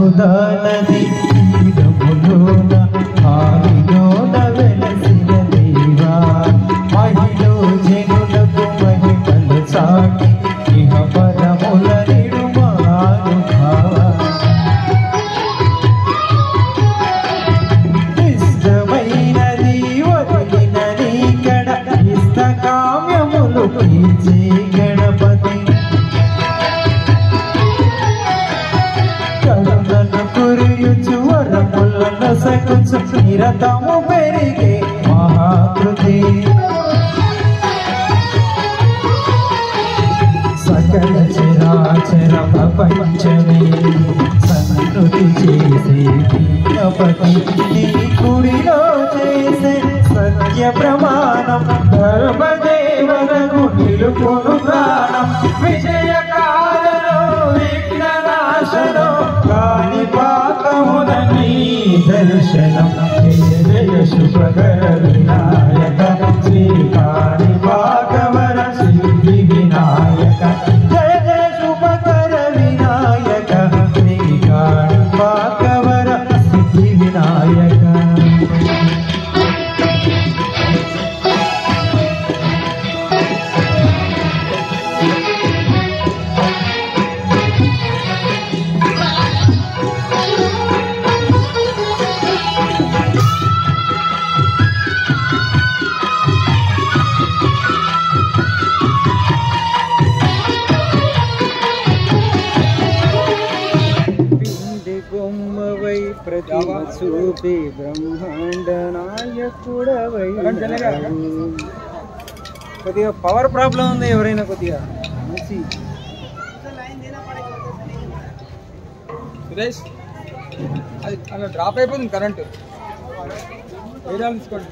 యశోదా నది తీరములోన ఆవిలోన వెలసిన దేవా మహిళ జనులకు మహిమలు సాటి ఇహ పరముల నిడుమానుభావ ఇష్టమైనది వదిలినది కడ ఇష్ట కామ్యములు తీర్చే గణపతి కరుణను కురియుచు వరములను సకుచు నిరతము పెరిగే మహాకృతి సకల చరాచర ప్రపంచమే సన్నుతి చేసే దీనపతి నీ గుడిలో చేసే సత్య ప్రమాణం ధర్మదేవనకు నిలుపును ప్రాణం విజయకాలలో విఘ్ననాశనం కాణిపాకములని దర్శనం జయ జయ శుభకర వినాయక శ్రీ కాణిపాకవర సిద్ధి వినాయక జయ జయ శుభకర వినాయక శ్రీ కాణిపాకవర సిద్ధి వినాయక బొమ్మవై ప్రతిమ చూపి బ్రహ్మాండ నాయకుడవై కొద్దిగా పవర్ ప్రాబ్లం ఉంది ఎవరైనా కొద్దిగా మంచి సురేష్ అది అలా డ్రాప్ అయిపోతుంది కరెంటు వేరే తీసుకోండి